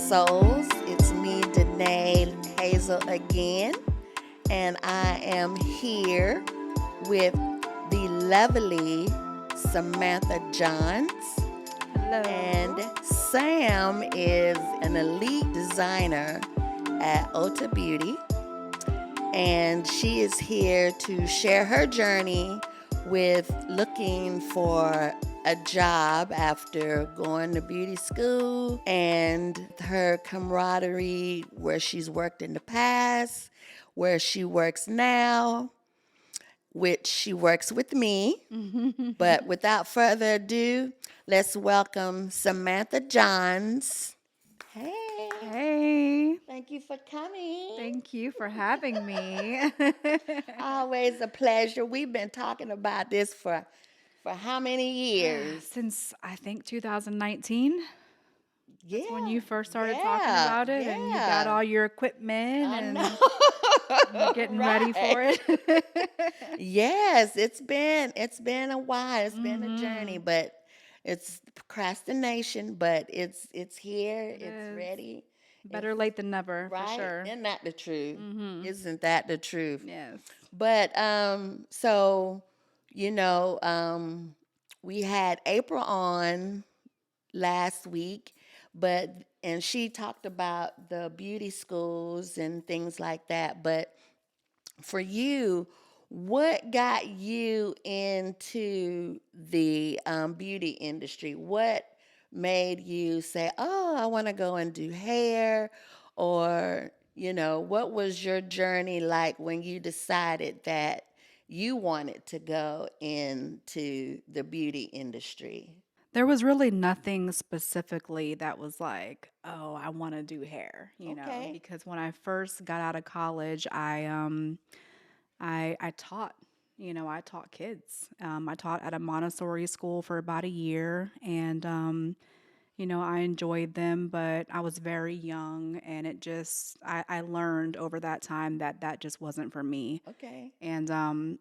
souls. It's me, Danae Hazel again, and I am here with the lovely Samantha Johns. Hello. And Sam is an elite designer at Ulta Beauty, and she is here to share her journey with looking for a job after going to beauty school and her camaraderie where she's worked in the past, where she works now, which she works with me. But without further ado, let's welcome Samantha Johns. Hey, Hey, thank you for coming. thank you for having me. Always a pleasure. We've been talking about this for how many years? Since I think 2019, Yeah, that's when you first started talking yeah, about it, and you got yeah. all your equipment I and you're know. getting ready for Right. it. Yes, it's been a while. It's been a journey, Mhm. but it's procrastination, but it's here, It it's is ready. It's better late than never, for right. sure. Isn't that the truth? Mhm. Isn't that the truth? Yes. But so you know, we had April on last week, but and she talked about the beauty schools and things like that. But for you, what got you into the beauty industry? What made you say, "Oh, I want to go and do hair," or what was your journey like when you decided that you wanted to go into the beauty industry? There was really nothing specifically that was like, oh, I want to do hair, Okay. because when I first got out of college, I taught, I taught kids. I taught at a Montessori school for about a year, and I enjoyed them, but I was very young, and I learned over that time that that just wasn't for me. Okay. And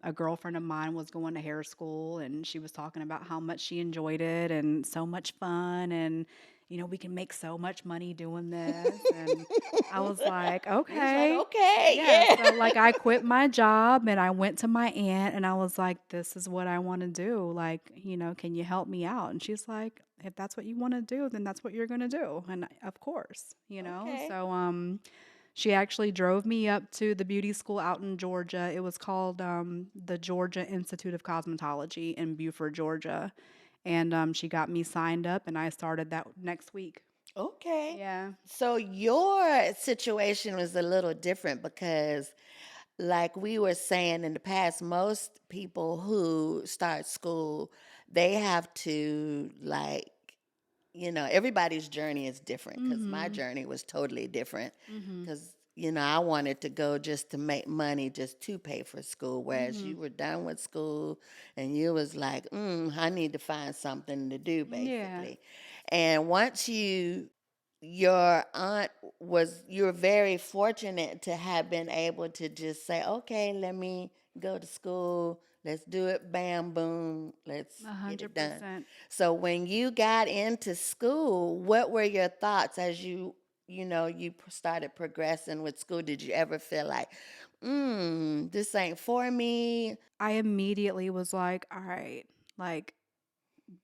a girlfriend of mine was going to hair school, and she was talking about how much she enjoyed it and so much fun, and we can make so much money doing this. And I was like, You was like, okay, okay, yeah. So yeah. like I quit my job and I went to my aunt and I was like, this is what I want to do. Like, can you help me out? And she's like, if that's what you want to do, then that's what you're gonna do. And of course, Okay. So she actually drove me up to the beauty school out in Georgia. It was called the Georgia Institute of Cosmetology in Beaufort, Georgia. And she got me signed up, and I started that next week. Okay. Yeah. So your situation was a little different because, like we were saying in the past, most people who start school, they have to, like, everybody's journey is different because my Mhm. journey was totally different Mhm. because, I wanted to go just to make money just to pay for school, whereas you Mhm. were done with school and you was like, I need to find something to do, Yeah. basically. And once your aunt you're very fortunate to have been able to just say, okay, let me go to school. Let's do it. Bam, boom. Let's A get it hundred done. percent. So when you got into school, what were your thoughts as you started progressing with school? Did you ever feel like, this ain't for me? I immediately was like, all right, like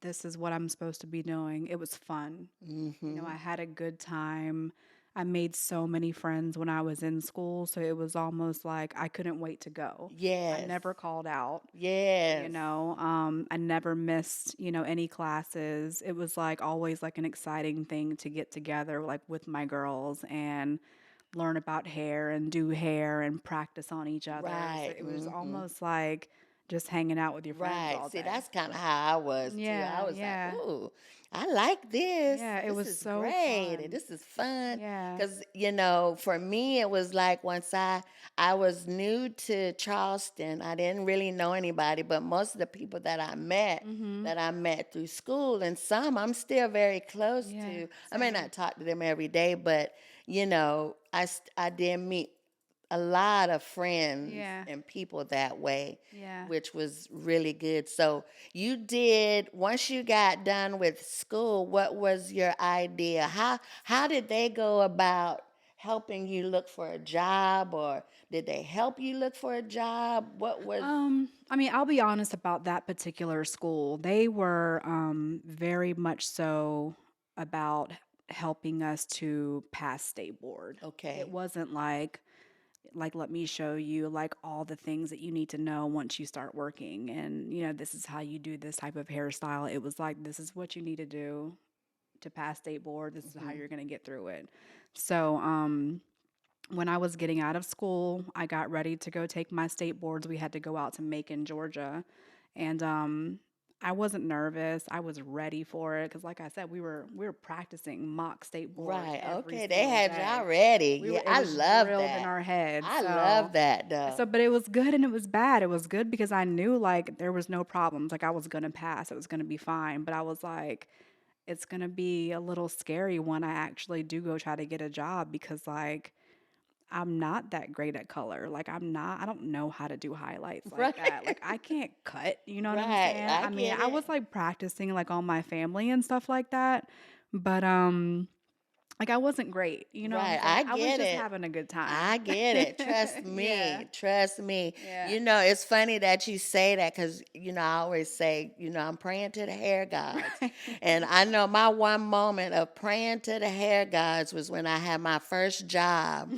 this is what I'm supposed to be doing. It was fun. Mm-hmm. I had a good time. I made so many friends when I was in school, so it was almost like I couldn't wait to go. I Yes. never called out. Yes. I never missed, any classes. It was like always like an exciting thing to get together like with my girls and learn about hair and do hair and practice on each other. So Right. it was Mm-hmm. almost like just hanging out with your friends Right. all See, day. that's kind of how I was too. I Yeah, was like, yeah. ooh, I like this. Yeah, it This was is so great. And fun. this is fun. Yeah. Because, for me, it was like once I was new to Charleston, I didn't really know anybody, but most of the people Mhm. that I met through school, and some I'm still very close Yeah, to. I may same. not talk to them every day, but, I did meet a lot of friends Yeah. and people that way, Yeah. which was really good. So you did once you got done with school, what was your idea? How did they go about helping you look for a job, or did they help you look for a job? What was I mean, I'll be honest about that particular school. They were very much so about helping us to pass state board. It okay? wasn't like let me show you like all the things that you need to know once you start working, and this is how you do this type of hairstyle. It was like, this is what you need to do to pass state board. This is how Hmm. you're going to get through it. So, when I was getting out of school, I got ready to go take my state boards. We had to go out to Macon, Georgia. And I wasn't nervous. I was ready for it because, like I said, we were practicing mock state board Right. every Okay. They single had y'all day. ready. We Yeah, were It I was love drilled in that. our heads. I So love that though. but it was good and it was bad. It was good because I knew like there was no problems. Like I was gonna pass. It was gonna be fine. But I was like, it's gonna be a little scary when I actually do go try to get a job because like I'm not that great at color. Like I don't know how to do highlights like Right. that. Like I can't cut, you know what I'm Right. saying? I I mean, get I it. was like practicing like on my family and stuff like that. But like I wasn't great, you know what I'm Right. saying? I I was get just it. having a good I time. get it. Trust Yeah. me. Trust me. Yeah. You know, it's funny that you say that because, I always say, I'm praying to the hair gods. Right. And I know my one moment of praying to the hair gods was when I had my first job.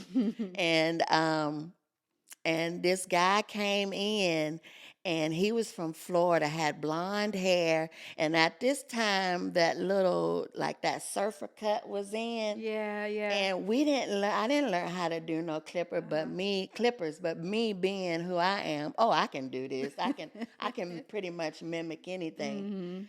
And this guy came in and he was from Florida, had blonde hair, and at this time that little like that surfer cut was in, Yeah, yeah. and we didn't learn I didn't learn how to do no Uh-huh. clippers, but me being who I am, oh, I can do this. I can pretty much mimic anything. Mhm.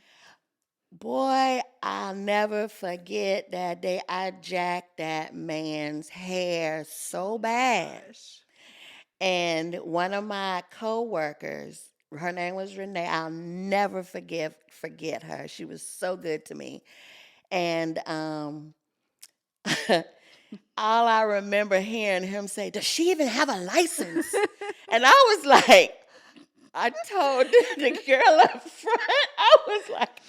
Boy, I'll never forget that day I jacked that man's hair Oh so my bad. gosh. And one of my coworkers, her name was Renee. I'll never forget her. She was so good to me. And all I remember hearing him say, "Does she even have a license?" And I was like, I told the girl up front, I was like,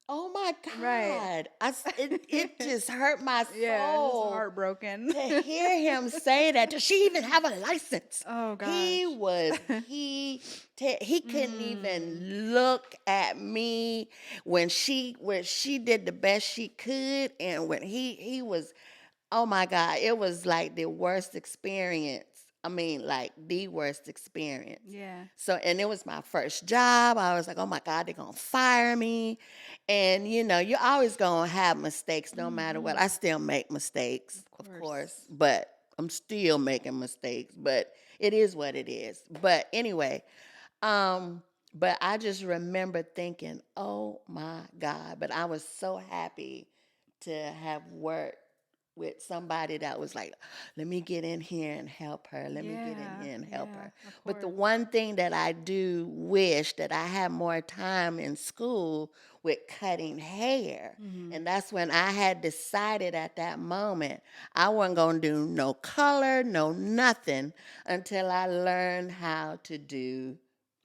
"Oh my Right. God!" It just hurt my Yeah, just soul heartbroken. to hear him say that. Does she even have a license? Oh He gosh. was he couldn't Mm. even look at me when she did the best she could, and when he was, oh my God, it was like the worst experience. I mean, like the worst experience. Yeah. So, and it was my first job. I was like, oh my God, they're going to fire me. And, you're always going to have mistakes no matter what. I Mhm. still make mistakes, Of of course. course, but I'm still making mistakes. But it is what it is. But anyway, um, but I just remember thinking, oh my God. But I was so happy to have worked with somebody that was like, let me get in here and help her. Let me get in Yeah. here and help Yeah, her. of But the course. one thing that I do wish that I had more time in school with cutting hair. Mhm. And that's when I had decided at that moment I wasn't going to do no color, no nothing until I learned how to do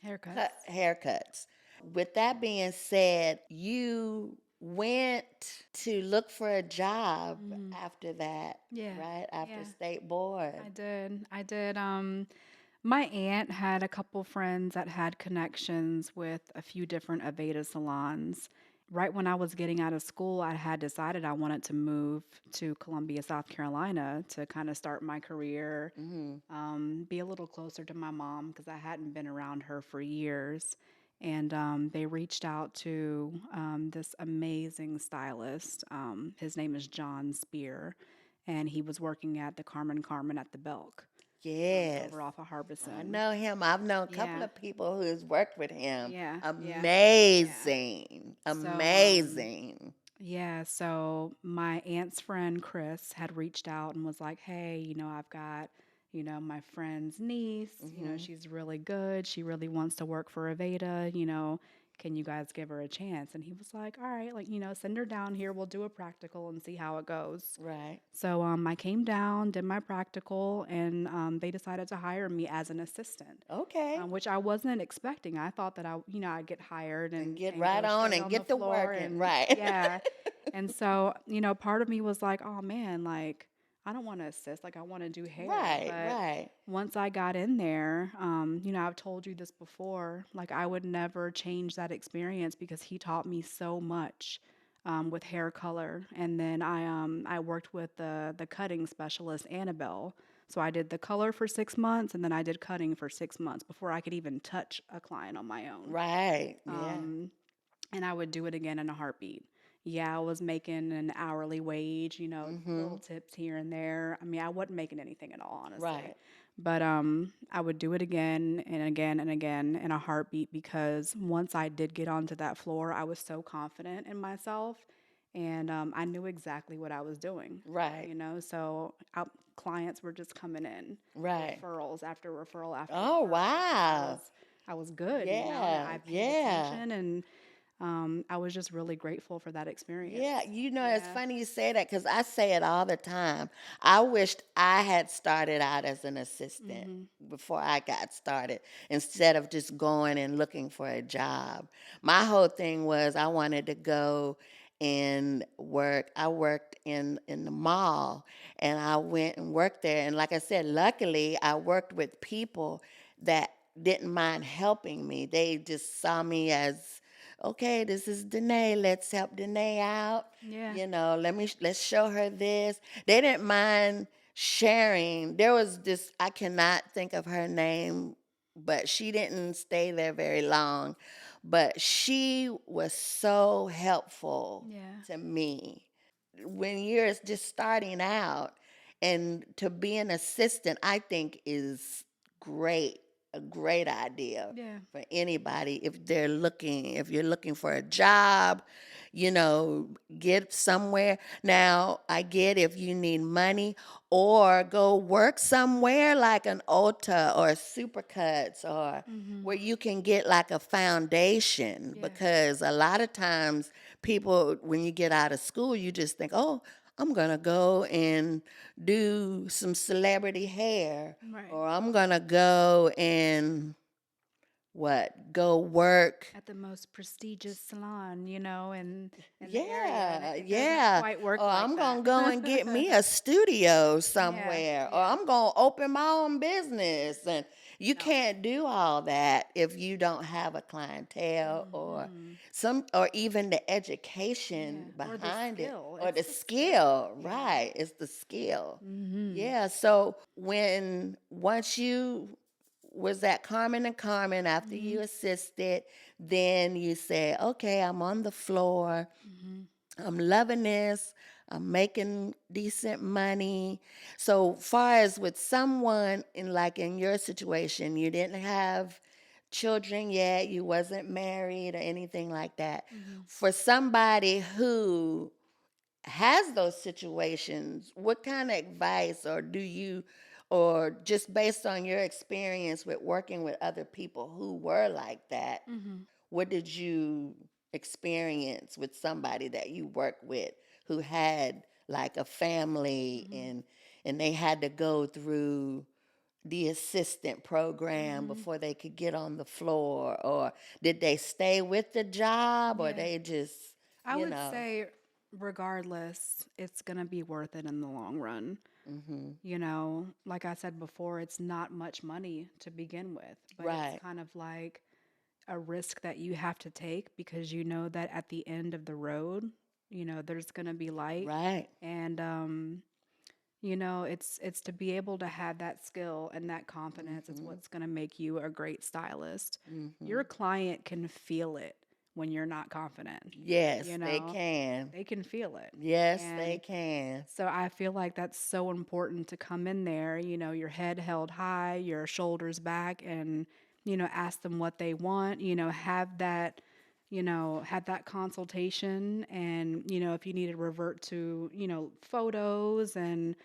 Haircuts. haircuts. With that being said, you went to look for a job Mhm. after that, Yeah. right? After Yeah. state board. I did. I did. My aunt had a couple friends that had connections with a few different Aveda salons. Right when I was getting out of school, I had decided I wanted to move to Columbia, South Carolina to kind of start my career, Hmm. be a little closer to my mom because I hadn't been around her for years. And they reached out to this amazing stylist. His name is John Spear, and he was working at the Carmen at the Belk Yes. over off of I Harbison. know him. I've known a couple Yeah, of people who's worked with him. yeah, yeah, yeah. Amazing. So, Amazing. yeah, so my aunt's friend Chris had reached out and was like, "Hey, I've got, my friend's niece, Hmm. she's really good. She really wants to work for Aveda, can you guys give her a chance? And he was like, all right, like, send her down here. We'll do a practical and see how it goes. Right. So I came down, did my practical, and they decided to hire me as an assistant, Okay. which I wasn't expecting. I thought that I'd get hired And and get and right go on straight and on the get to floor, working. and Right. yeah. And so, part of me was like, oh man, like I don't want to assist, like I want to do hair. Right. But Right. once I got in there, I've told you this before, like I would never change that experience because he taught me so much with hair color. And then I worked with the cutting specialist, Annabelle. So I did the color for 6 months, and then I did cutting for 6 months before I could even touch a client on my own. Right. Yeah. Um, and I would do it again in a heartbeat. Yeah, I was making an hourly wage, little Mhm. tips here and there. I mean, I wasn't making anything at all, honestly. Right. But I would do it again and again and again in a heartbeat because once I did get onto that floor, I was so confident in myself, and I knew exactly what I was doing. Right. So clients were just coming in, Right. referrals after referral after Oh, referral because wow. I was good, and Yeah. I paid Yeah. attention, and I was just really grateful for that experience. Yeah, it's Yeah. funny you say that because I say it all the time. I wished I had started out as an assistant Mhm. before I got started instead of just going and looking for a job. My whole thing was I wanted to go and work. I worked in the mall and I went and worked there. And like I said, luckily I worked with people that didn't mind helping me. They just saw me as okay, this is Danae. Let's help Danae out. Yeah. Let's show her this. They didn't mind sharing. There was this, I cannot think of her name, but she didn't stay there very long. But she was so helpful Yeah. to me. When you're just starting out, and to be an assistant, I think is great, a great idea Yeah. for anybody if you're looking for a job, you know, get somewhere. Now, I get if you need money or go work somewhere like an Ulta or Supercuts or Mhm. where you can get like a foundation Yeah. because a lot of times people when you get out of school you just think, "Oh, I'm going to go and do some celebrity hair Right. or I'm going to go and go work." At the most prestigious salon, in the area, and Yeah, it doesn't yeah. quite work Or like I'm that. going to go and get me a studio Yeah. somewhere. Or Yeah. I'm going to open my own business. And you No. can't do all that if you don't have a clientele or Mhm. or even the education Yeah. Or the behind it skill. or It's the the skill. skill. Yeah. Right. It's the skill. Mhm. Yeah. So once you was at Carmen and Carmen after you Mhm. assisted, then you say, okay, I'm on the floor. Mhm. I'm loving this. I'm making decent money. So far as with someone in your situation, you didn't have children yet, you wasn't married or anything like that. Mhm. For somebody who has those situations, what kind of advice or just based on your experience with working with other people who were like that, Mhm. what did you experience with somebody that you worked with who had like a family Mhm. and they had to go through the assistant program Mhm. before they could get on the floor, or did they stay with the job or Yeah. they just, I you would know? say, regardless, it's going to be worth it in the long run. Mhm. Like I said before, it's not much money to begin with, but it's Right. kind of like a risk that you have to take because you know that at the end of the road, there's going to be light. Right. And, it's to be able to have that skill and that confidence is Mhm. what's going to make you a great stylist. Your Mhm. client can feel it when you're not confident, Yes, you they know, can. they can feel it. Yes, they And can. so I feel like that's so important to come in there, your head held high, your shoulders back, and, ask them what they want, have that consultation. And, if you need to revert to, photos and,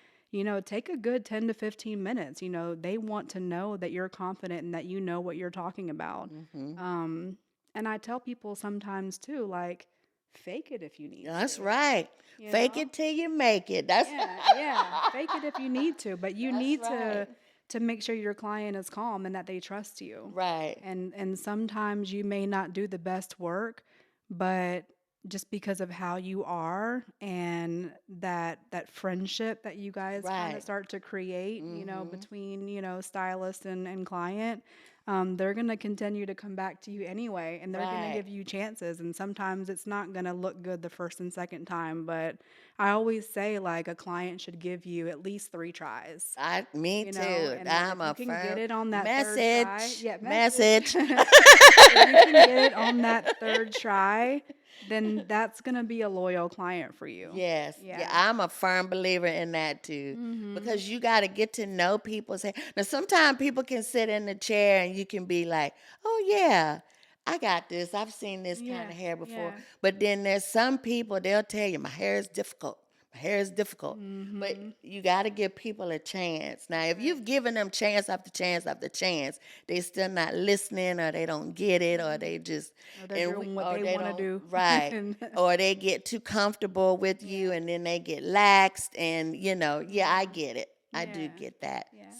take a good 10 to 15 minutes. They want to know that you're confident and that you know what you're talking about. Mhm. Um, And I tell people sometimes too, like, fake it if you need That's to, right. you Fake know? it till you make it. That's Yeah, yeah. Fake it if you need to, but you that's need right. to make sure your client is calm and that they trust you. Right. And sometimes you may not do the best work, but just because of how you are and that friendship that you guys kind of Right. start to create, Mhm. between, stylist and client, they're going to continue to come back to you anyway, and they're going to Right. give you chances. And sometimes it's not going to look good the first and second time, but I always say, like, a client should give you at least 3 tries, Me too. and then I'm if you a can get firm it on that third try, message. yeah, message. Message. If you can get it on that third try, then that's going to be a loyal client for you. Yes, yeah, Yeah. I'm a firm believer in that too, Mhm. because you got to get to know people. Say now, sometimes people can sit in the chair and you can be like, "Oh yeah, I got this. I've seen this kind Yeah. of hair before." Yeah. But then there's some people they'll tell you, "My hair is difficult. My hair is difficult." But Mhm. you got to give people a chance. Now, if Right. you've given them chance after chance after chance, they still not listening, or they don't get it, or Mhm. they just Or they're doing what or they they want to don't do. right, And or they get too comfortable with you yeah. and then they get laxed, and yeah, I Mhm. get it. I do Yeah. get that. Yeah.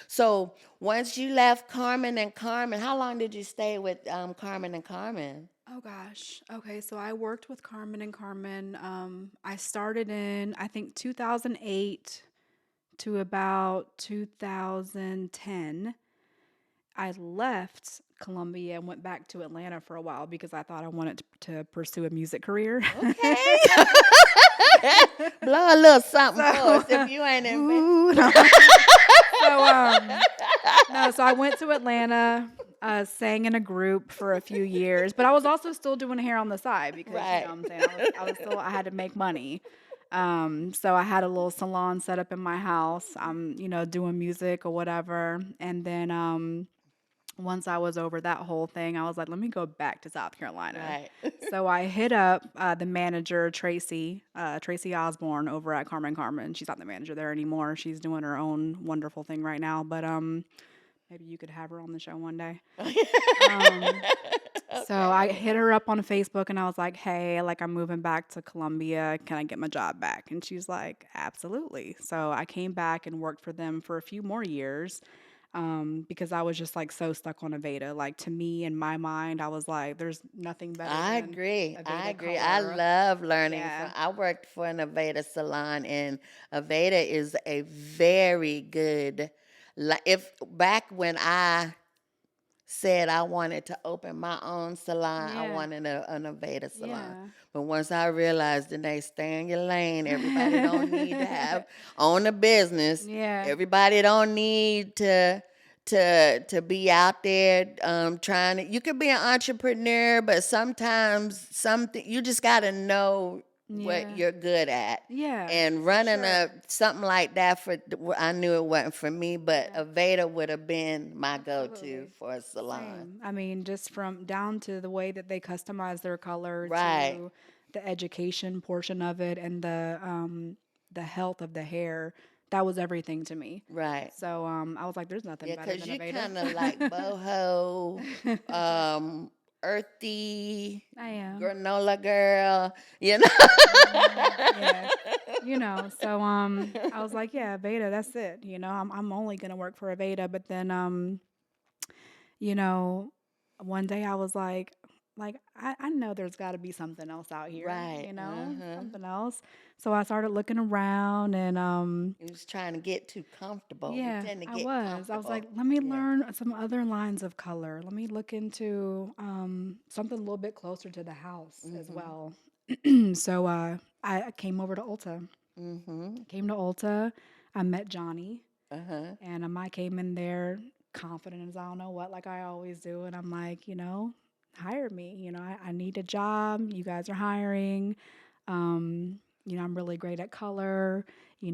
So once you left Carmen and Carmen, how long did you stay with Carmen and Carmen? Oh gosh. Okay, so I worked with Carmen and Carmen. I started in, I think, 2008 to about 2010. I left Columbia and went back to Atlanta for a while because I thought I wanted to pursue a music career. Okay. Blow a little something for us So, if you ain't in bed. ooh, no. So no, so I went to Atlanta, sang in a group for a few years, but I was also still doing hair on the side because, Right. I'm saying, I was still, I had to make money. So I had a little salon set up in my house. I'm, doing music or whatever. And then once I was over that whole thing, I was like, let me go back to South Carolina. Right. So I hit up the manager, Tracy Osborne, over at Carmen. She's not the manager there anymore. She's doing her own wonderful thing right now. But maybe you could have her on the show one day. Um, so I Okay. hit her up on Facebook and I was like, hey, like, I'm moving back to Columbia. Can I get my job back? And she's like, absolutely. So I came back and worked for them for a few more years, because I was just like so stuck on Aveda. Like, to me, in my mind, I was like, there's nothing better I than agree. I Aveda agree. I color. love learning Yeah. from. I worked for an Aveda salon, and Aveda is a very good. If back when I said I wanted to open my own salon, I Yeah. wanted an Aveda salon. Yeah. But once I realized that they stay in your lane, everybody don't need to own a business. Yeah. Everybody don't need to be out there trying to. You could be an entrepreneur, but sometimes something you just got to know what Yeah. you're good at. Yeah. And For running sure. a something like that I knew it wasn't for me, but Yeah. Aveda would have been my go-to Absolutely. for a salon. Same. I mean, just from down to the way that they customize their color Right, to the education portion of it and the health of the hair, that was everything to me. right. So I was like, there's nothing Yeah, better 'cause than you Aveda. kind of like boho, earthy, I am. granola girl, you know. Yeah. So I was like, yeah, Aveda, that's it. I'm only gonna work for Aveda. But then you know, one day I was like I know there's got to be something else out here, Right. Uh-huh. something else. So I started looking around and You was trying to get too comfortable. We yeah, tend to I get was. I was like, comfortable. let me Yeah. learn some other lines of color. Let me look into something a little bit closer to the house as Mhm. well. So I came over to Ulta. Mhm. Came to Ulta. I met Johnny. Uh-huh. And I came in there confident as I don't know what, like I always do. And I'm like, hire me. I need a job. You guys are hiring. I'm really great at color.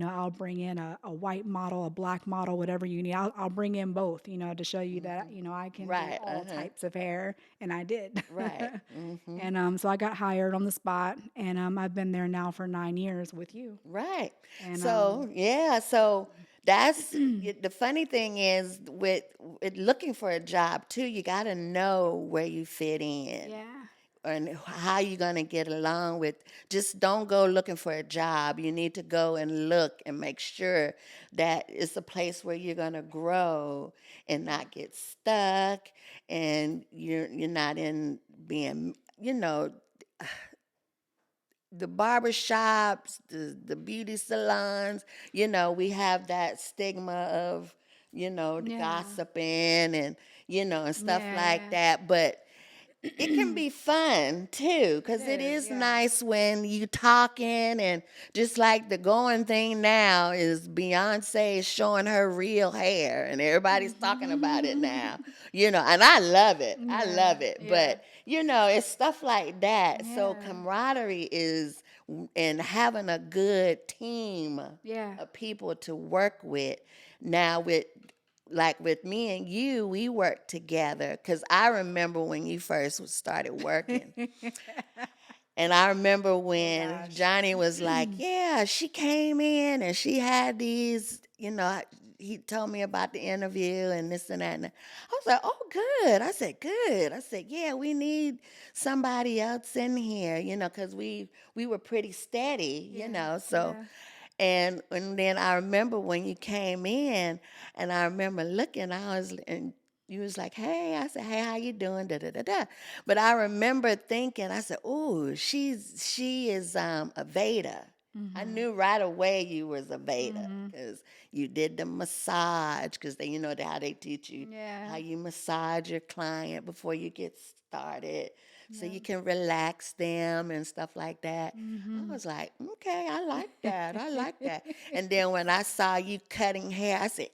I'll bring in a white model, a black model, whatever you need. I'll bring in both, to show you that, Mhm. I can do Right. all Uh-huh. types of hair. And I did. Right. Mhm. And so I got hired on the spot. And I've been there now for 9 years with you. Right. And So, yeah, so that's the funny thing is with looking for a job too, you got to know where you fit in Yeah. and how you're going to get along with. Just don't go looking for a job. You need to go and look and make sure that it's a place where you're going to grow and not get stuck, and you're not in being, the barber shops, the beauty salons, we have that stigma of, the Yeah. gossiping and, and stuff like Yeah. that. But it can be fun too, It because it is, is yeah. nice when you talking, and just like the going thing now is Beyonce is showing her real hair and everybody's talking about it now, and I love it. I Yeah, love it. yeah, But, it's stuff like that. So yeah, camaraderie is, and having a good team yeah. of people to work with. Now, with me and you, we worked together because I remember when you first started working. And I remember Oh when gosh. Johnny was like, yeah, she came in and she had these, he told me about the interview and this and that. And I was like, oh, good. I said, good. I said, yeah, we need somebody else in here, because we were pretty steady, Yeah, So yeah. and then I remember when you came in, and I remember looking, and you was like, "Hey," I said, "Hey, how you doing?" Da da da da. But I remember thinking, I said, "Ooh, she is Aveda." I Mhm. knew right away you was Aveda Mhm. because you did the massage, because they, how they teach you how Yeah. you massage your client before you get started, so Yeah. you can relax them and stuff like that. I Mhm. was like, okay, I like that. I like that. And then when I saw you cutting hair, I said,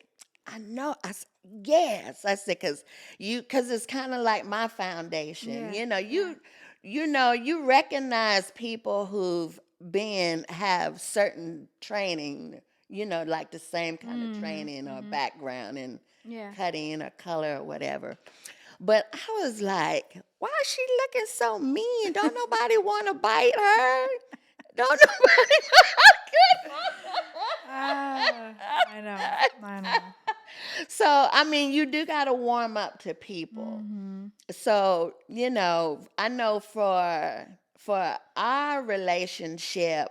I know. I said, yes. I said, because it's kind of like my foundation. Yeah, yeah. You recognize people who've have certain training, like the same kind of Mhm. training or Mhm. background in Yeah. cutting or color or whatever. But I was like, why is she looking so mean? Don't nobody want to bite her? Don't nobody. Ah, I know. I know. So, I mean, you do got to warm up to people. Mhm. So, I know for our relationship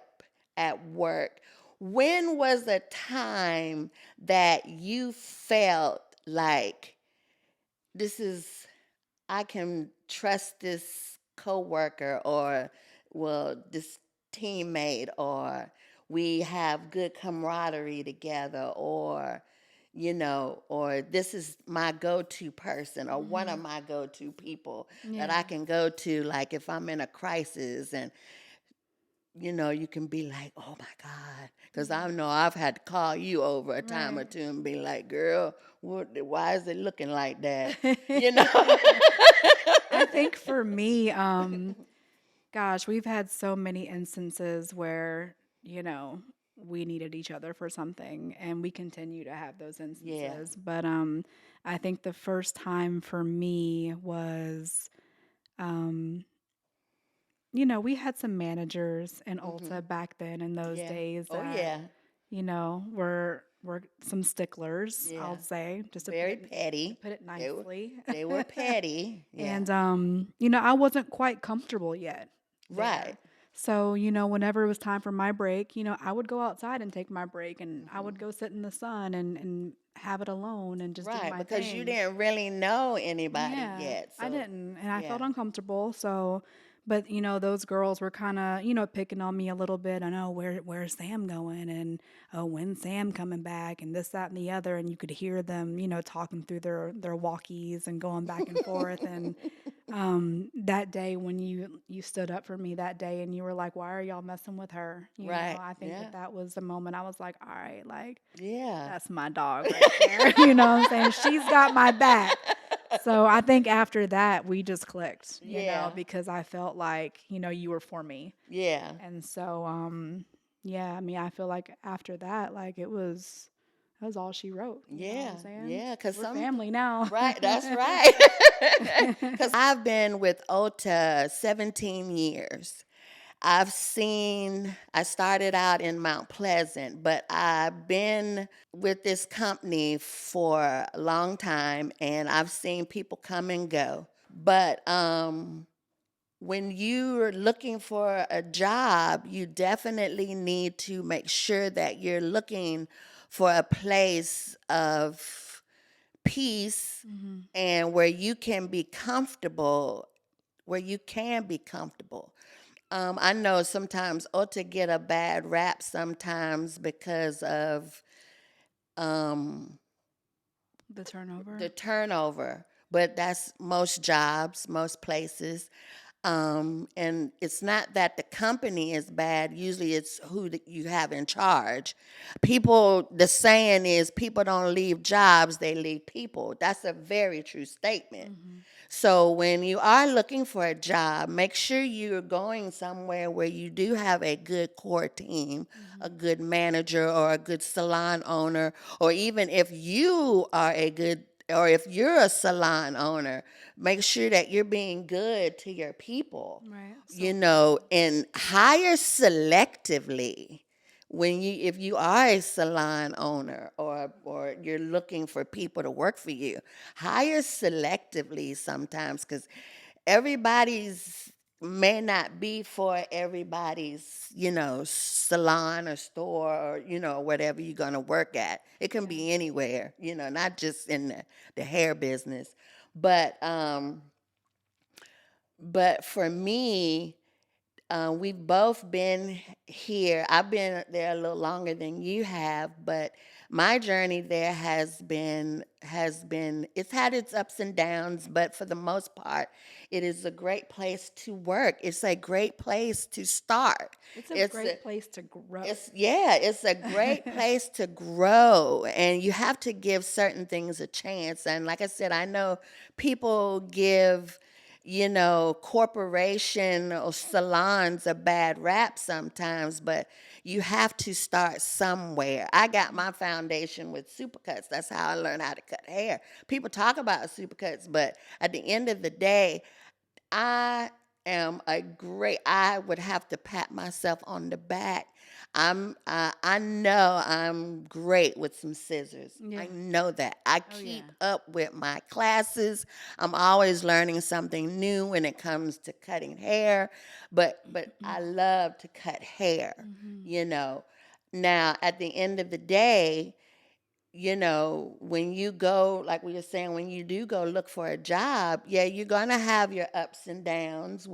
at work, when was the time that you felt like this is I can trust this coworker, or this teammate, or we have good camaraderie together, or this is my go-to person, or one of Mhm. my go-to people that I Yeah. can go to, like if I'm in a crisis, and you can be like, oh my God. Because I Yeah. know I've had to call you over a time or Right. two and be like, girl, why is it looking like that? You know? I think for me, gosh, we've had so many instances where, you know, we needed each other for something and we continue to have those Yeah. instances. But I think the first time for me was um we had some managers in Hmm. Ulta back then in those Yeah. days Oh, that, yeah. were some sticklers, Yeah. I'll say, just Very to petty. put it They were, nicely. they were petty. Yeah. And I wasn't quite comfortable yet Right. there. So, whenever it was time for my break, I would go outside and take my break and I would Hmm. go sit in the sun and have it alone and just do Right. my Because you thing. didn't really know anybody Yeah, yet. I So, didn't, and I yeah. felt uncomfortable. So, but those girls were kind of picking on me a little bit. I know where's Sam going, and oh, when's Sam coming back, and this, that, and the other. And you could hear them, talking through their walkies and going back and forth. And that day when you stood up for me that day, and you were like, "Why are y'all messing with her?" Right. I think Yeah. that was the moment I was like, "All right, like." Yeah. That's my dog right there. You know what I'm saying? She's got my back. So I think after that, we just clicked, Yeah. because I felt like, you were for me. Yeah. And so, yeah, I mean, I feel like after that, like that was all she wrote. You know what Yeah. I'm saying? Yeah. Because We're family now. right. That's right. Because I've been with Ota 17 years. I started out in Mount Pleasant, but I've been with this company for a long time and I've seen people come and go. But when you're looking for a job, you definitely need to make sure that you're looking for a place of peace Mhm. and where you can be comfortable, I know sometimes Ulta get a bad rap sometimes because of um, The the turnover. turnover, but that's most jobs, most places. And it's not that the company is bad. Usually it's who you have in charge. The saying is people don't leave jobs, they leave people. That's a very true statement. Mhm. So when you are looking for a job, make sure you're going somewhere where you do have a good core team, a Mhm. good manager or a good salon owner, or even if you are a good or if you're a salon owner, make sure that you're being good to your people, Right. So important. and hire selectively when you if you are a salon owner or you're looking for people to work for you, hire selectively sometimes because everybody's may not be for everybody's, salon or store or, whatever you're going to work at. It can Yeah. be anywhere, not just in the hair business. But but for me, we've both been here. I've been there a little longer than you have, but my journey there has been it's had its ups and downs, but for the most part, it is a great place to work. It's a great place to start. It's a It's a, great place to grow. it's yeah, it's a great place to grow, and you have to give certain things a chance. And like I said, I know people give, corporation or salons a bad rap sometimes, but you have to start somewhere. I got my foundation with supercuts. That's how I learned how to cut hair. People talk about supercuts, but at the end of the day, I I would have to pat myself on the back. I know I'm great with some scissors. I Yeah. know that. I Oh yeah. keep up with my classes. I'm always learning something new when it comes to cutting hair, but I love to cut hair, Mhm. you know. Now, at the end of the day, when you go, like we were saying, when you do go look for a job, yeah, you're gonna have your ups and downs.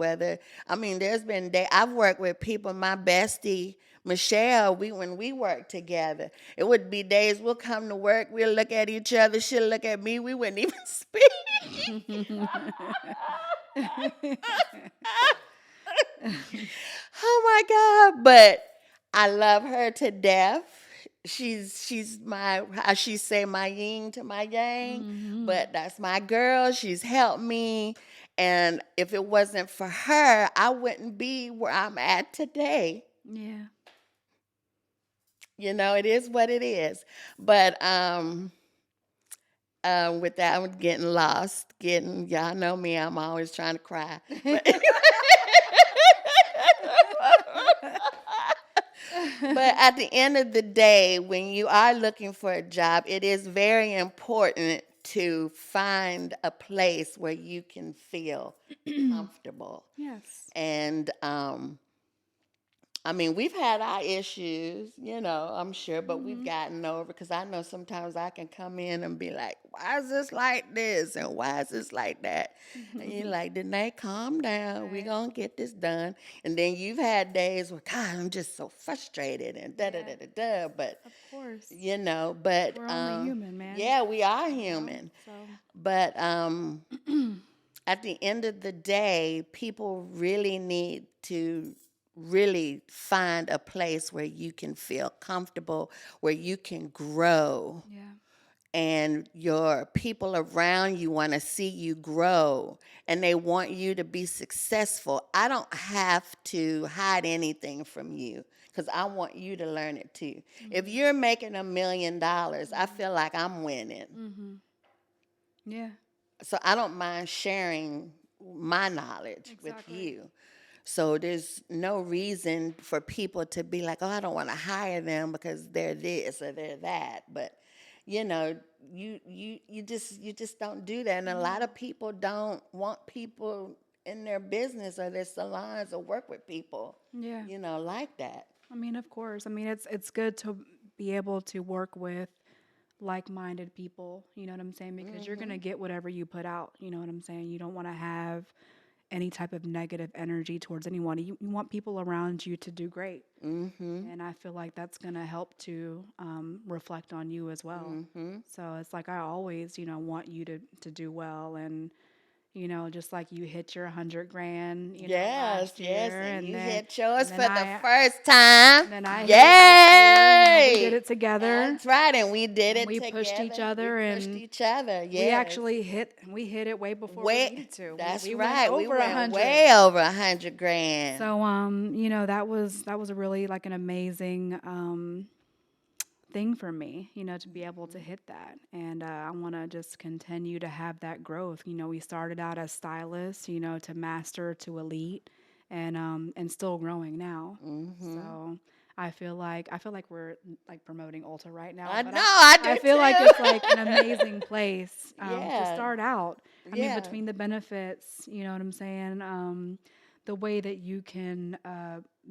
I mean, there's been I've worked with people, my bestie, Michelle, when we worked together, it would be days we'll come to work, we'll look at each other, she'll look at me, we wouldn't even speak. Oh my God. But I love her to death. She's my, how she say, my yin to my yang. Mhm. But that's my girl. She's helped me. And if it wasn't for her, I wouldn't be where I'm at today. Yeah. It is what it is. But with that, I'm getting lost. Y'all know me, I'm always trying to cry. But But at the end of the day, when you are looking for a job, it is very important to find a place where you can feel comfortable. Yes. And I mean, we've had our issues, I'm sure, but we've Mhm. gotten over because I know sometimes I can come in and be like, why is this like this? And why is this like that? And you're like, Danae, calm down. We're Right. going to get this done. And then you've had days where, God, I'm just so frustrated and da da Yeah. da da da. But, Of course. but We're only human, man. yeah, we are You know. human. So. But at the end of the day, people really need to really find a place where you can feel comfortable, where you can grow, Yeah. and your people around you want to see you grow and they want you to be successful. I don't have to hide anything from you because I want you to learn it too. If Mhm. you're making $1 million, I Mhm. feel like I'm winning. Mhm. Yeah. So I don't mind sharing my knowledge with Exactly. you. So there's no reason for people to be like, oh, I don't want to hire them because they're this or they're that. But you know, you just don't do that. And a lot Yeah. of people don't want people in their business or their salons or work with people, Yeah. like that. I mean, of course. I mean, it's good to be able to work with like-minded people, you know what I'm saying? Because you're going to Mhm. get whatever you put out, you know what I'm saying? You don't want to have any type of negative energy towards anyone. You want people around you to do great. Mhm. And I feel like that's going to help to reflect on you as well. Mhm. So it's like I always, want you to do well. And just like you hit your 100 grand, Yes, last yes, year, and and you then hit and yours then for the I first time. and then I hit it this year. We did Yay! it together, That's right, and we did and it we pushed each together. We other, pushed and each other. we Yes. actually hit it way before we Way, needed to. We that's we went right. We over a went hundred. way over 100 grand. So that was a really like an amazing thing for me, to be able to hit that. And I want to just continue to have that growth. We started out as stylists, to master to elite, and still growing now. Mhm. So I feel like we're like promoting Ulta right now, I but know. I I I do feel like it's like an too. amazing place to Yeah. start out. I mean, Yeah. between the benefits, you know what I'm saying. The way that you can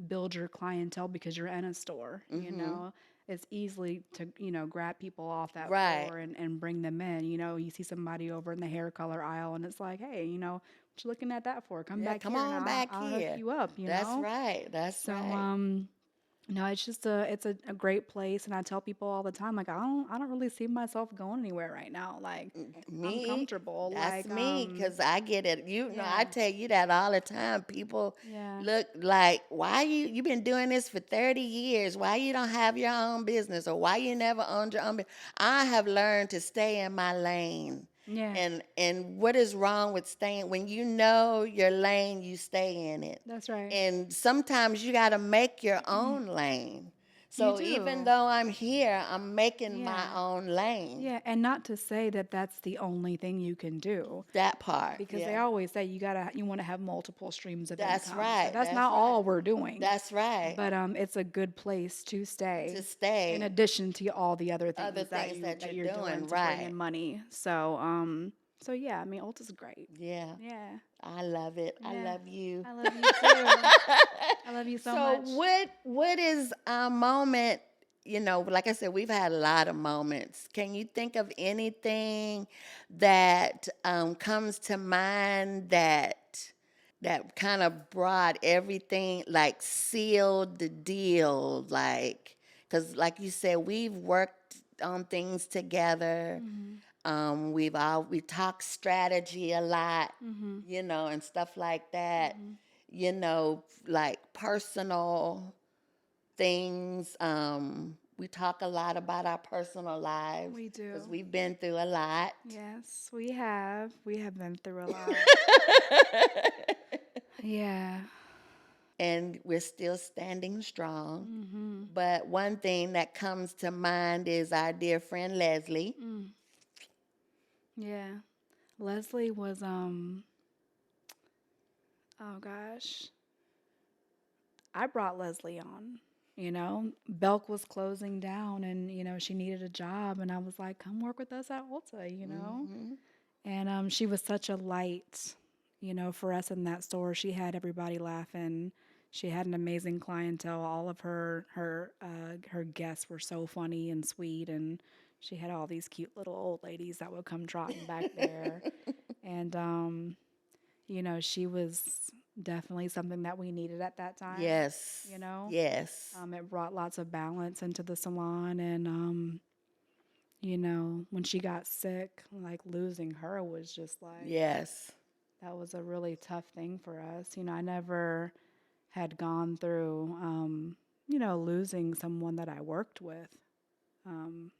build your clientele because you're in a store, Mhm. it's easily to grab people off that Right. floor and bring them in. You see somebody over in the hair color aisle and it's like, hey, what you looking at that for? Come Yeah. back Come here and on I'll, back I'll hook here. you up. That's right. That's So right. no, it's just a great place, and I tell people all the time, like I don't really see myself going anywhere right now. Like I'm Me, comfortable. that's Like me, because I get it. I yeah, tell you that all the time. People yeah, look like, why you been doing this for 30 years? Why you don't have your own business, or why you never owned your own business? I have learned to stay in my lane. yeah. And what is wrong with staying when you know your lane, you stay in it. That's right. And sometimes you got to make your own lane. You So even do. though I'm here, I'm making my Yeah. own lane. Yeah, and not to say that that's the only thing you can do, That part, because they yeah. always say you want to have multiple streams of That's income. So right. that's That's not right. all we're doing, That's right. but it's a good place to To stay in stay, addition to all the other other things that things you that that you're you're doing doing, to bring right. in money. So yeah, I mean Ulta's great. Yeah. Yeah. I love it. I Yeah. love you. I love you too. I love you so So much. what is a moment, like I said, we've had a lot of moments. Can you think of anything that comes to mind that kind of brought everything, like sealed the deal, like, because like you said, we've worked on things together. Mhm. We talk strategy a lot, Mhm. and stuff like that. Mhm. Like personal things. We talk a lot about our personal lives We because do. we've been through a lot. Yes, we have. We have been through a lot. Yeah. And we're still standing strong. Mhm. But one thing that comes to mind is our dear friend Leslie. Mm. Yeah. Leslie was oh gosh. I brought Leslie on. Belk was closing down and she needed a job and I was like, "Come work with us at Ulta." Hmm. And she was such a light, for us in that store. She had everybody laughing. She had an amazing clientele. All of her guests were so funny and sweet, and she had all these cute little old ladies that would come trotting back there. And she was definitely something that we needed at that time. Yes. You know, Yes. it brought lots of balance into the salon, and when she got sick, like losing her was just like Yes. that was a really tough thing for us. I never had gone through, losing someone that I worked with. Um,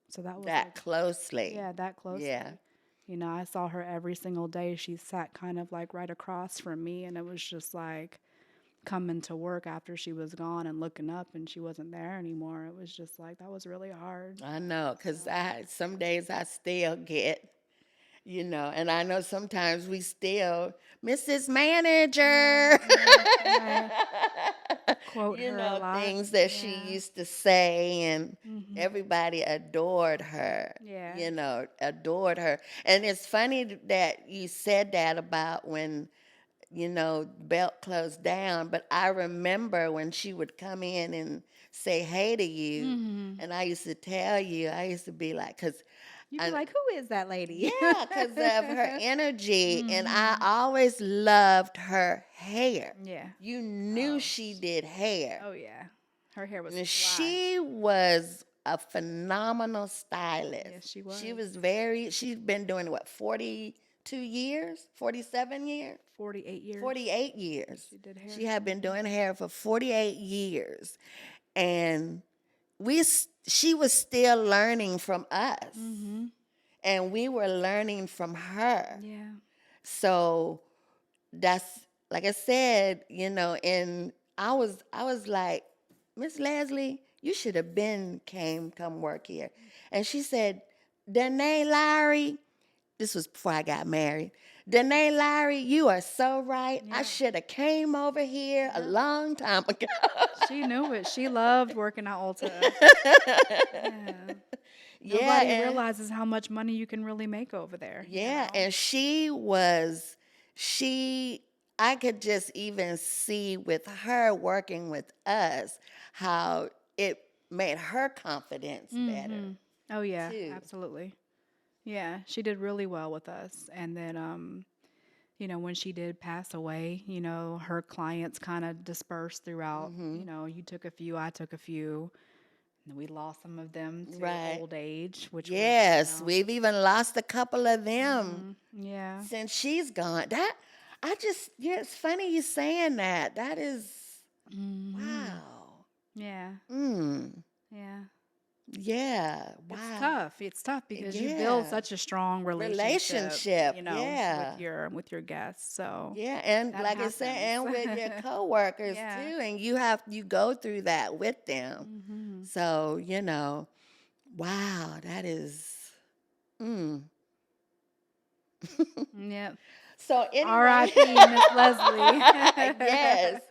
so that was That like, closely. yeah, that Yeah. closely. I saw her every single day. She sat kind of like right across from me, and it was just like coming to work after she was gone and looking up and she wasn't there anymore. It was just like that was really hard. I know, So, because some days I still get. And I know sometimes we still, Mrs. Manager, Mhm. I quote her a lot. things that she Yeah. used to say, and Mhm. everybody adored her, Yeah. adored her. And it's funny that you said that about when, belt closed down, but I remember when she would come in and say hey to you, Mhm. and I used to tell you, I used to be like, because You'd be like, "Who is that lady?" yeah, because of her energy. And I Mhm. always loved her hair. Yeah. You knew Oh. she did hair. Oh yeah. Her hair was And fly. she was a phenomenal stylist. Yes, she was. She's been doing what, 42 years, 47 years? 48 years. 48 years. She did She hair. had been doing hair for 48 years. And she was still learning from us. Mhm. And we were learning from her. Yeah. So that's like I said, and I was like, Miss Leslie, you should have been come work here. And she said, Danae Lowry, this was before I got married. Danae Lowry, you are so right. I Yeah. should have came over here a Yeah. long time ago. She knew it. She loved working at Ulta. Yeah. Yeah, Nobody and realizes how much money you can really make over there, you yeah, know? and she I could just even see with her working with us how it made her confidence better Mhm. Oh yeah, too. absolutely. Yeah, she did really well with us. And then when she did pass away, her clients kind of dispersed throughout, Hmm. you took a few, I took a few, and we lost some of them to Right. old age, which was, Yes, we've even lost a couple of them yeah. since she's gone. Yeah, it's funny you saying that. That is Mhm. wow. Yeah. Mm. Yeah. Yeah. It's Wow. tough. It's tough because you build Yeah. such a strong relationship, Relationship. with Yeah. your guests. So Yeah, and that like I said, happens. and with your coworkers Yeah. too, and you go through that with them. Mhm. So, wow, that is mm. Yep. So anyway, R.I.P. Miss Leslie. yes.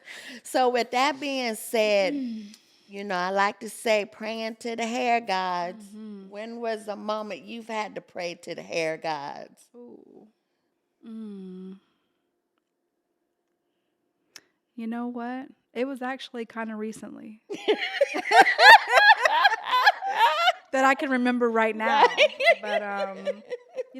So with that being said, I like to say praying to the hair gods. Mhm. When was the moment you've had to pray to the hair gods? Ooh. Mm. You know what? It was actually kind of recently that I can remember right Right. now. But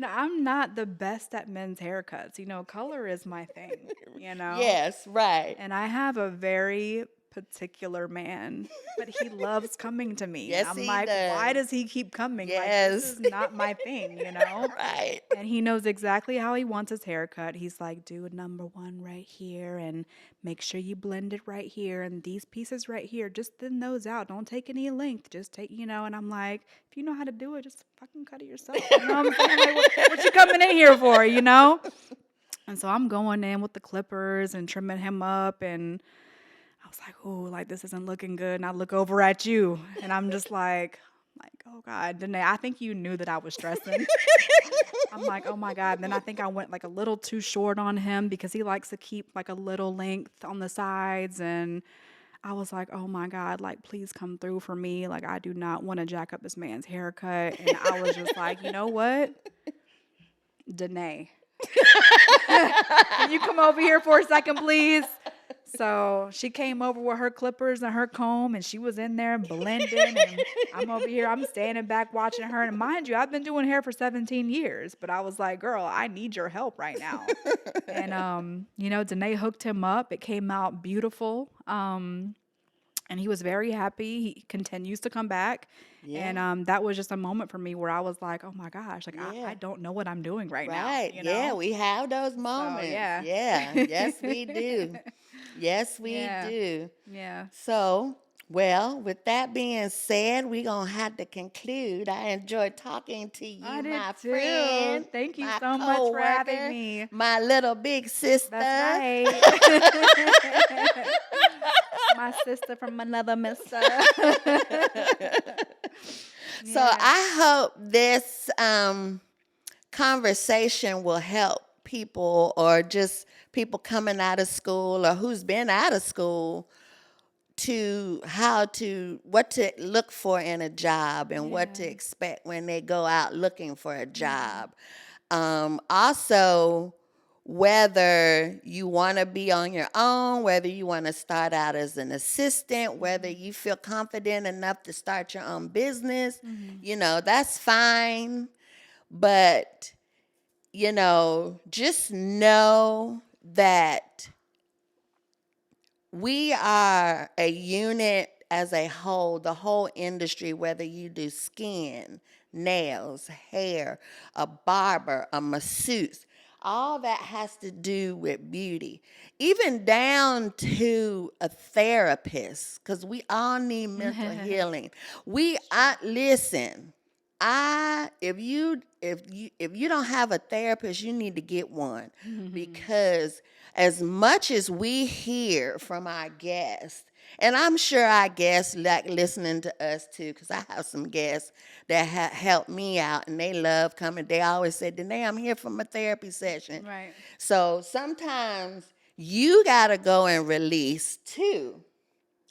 I'm not the best at men's haircuts. Color is my thing. Yes, right. And I have a very particular man, but he loves coming to me. And Yes, I'm he like, why does. does he keep coming? Like, this Yes. is not my thing? Right. And he knows exactly how he wants his haircut. He's like, do a number one right here and make sure you blend it right here. And these pieces right here, just thin those out. Don't take any length. Just take. And I'm like, if you know how to do it, just fucking cut it yourself. You know what I'm saying? Like, what you coming in here for? And so I'm going in with the clippers and trimming him up. And I was like, oh, like this isn't looking good. And I look over at you and I'm just like, oh God, Danae, I think you knew that I was stressing. I'm like, oh my God. And then I think I went like a little too short on him because he likes to keep like a little length on the sides. And I was like, oh my God, like please come through for me. Like I do not want to jack up this man's haircut. And I was just like, you know what? Danae, can you come over here for a second, please? So she came over with her clippers and her comb, and she was in there blending. And I'm over here, I'm standing back watching her. And mind you, I've been doing hair for 17 years, but I was like, girl, I need your help right now. And, Danae hooked him up. It came out beautiful. And he was very happy. He continues to come back. And Yeah. that was just a moment for me where I was like, oh my gosh, like I Yeah. don't know what I'm doing right now, Right. Yeah, we have those So moments. yeah. Yeah. Yes, we do. Yes, we Yeah. do. Yeah. So, well, with that being said, we're going to have to conclude. I enjoyed talking to I you, did my too. friend, Thank you my so much for having co-worker, me. my little big That's sister. right. My sister from another mister. So Yeah. I hope this conversation will help people, or just people coming out of school or who's been out of school, to what to look for in a job and what to Yeah. expect when they go out looking for a Mhm. job. Also, whether you want to be on your own, whether you want to start out as an assistant, whether Mhm. you feel confident enough to start your own business, Mhm. that's fine. But, just know that we are a unit as a whole, the whole industry, whether you do skin, nails, hair, a barber, a masseuse, all that has to do with beauty, even down to a therapist, because we all need mental healing. Listen, if you don't have a therapist, you need to get one, Mhm. because as much as we hear from our guests, and I'm sure our guests like listening to us too, because I have some guests that helped me out and they love coming. They always say, Danae, I'm here from a therapy session. Right. So sometimes you got to go and release too,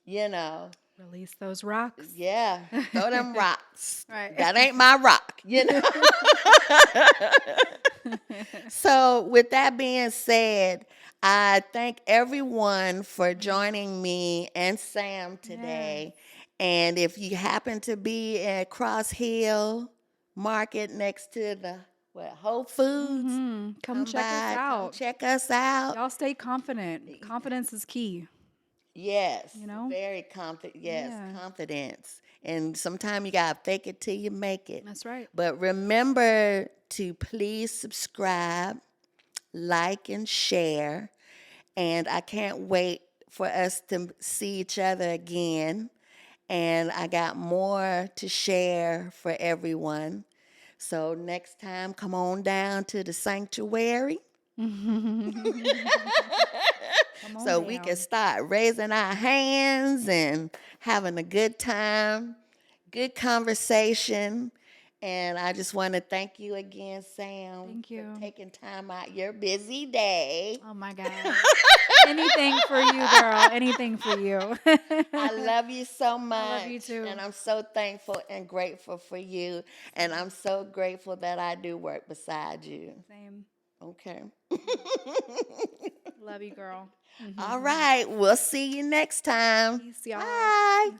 you know. Release those rocks. Yeah, throw them rocks. Right. That ain't my rock. So, with that being said, I thank everyone for joining me and Sam Yes. today. And if you happen to be at Cross Hill Market next to the Whole Foods, Come come check us by, come out. check us out. Y'all stay confident. Confidence is key, Yes, you know? very confident. Yes, Yeah. confidence. And sometimes you gotta fake it till you make it. That's right. But remember to please subscribe, like, and share. And I can't wait for us to see each other again. And I got more to share for everyone. So next time, come on down to the sanctuary Come on so we can down. start raising our hands and having a good time, good conversation. And I just want to thank you again, Sam, Thank for you. taking time out your busy day. Oh my gosh. Anything for you, girl. Anything for you. I love you so I love you much, and too. I'm so thankful and grateful for you. And I'm Same. so grateful that I do work beside you. Same. Okay. Love you, girl. All right. We'll see you next time. Peace, y'all. Bye.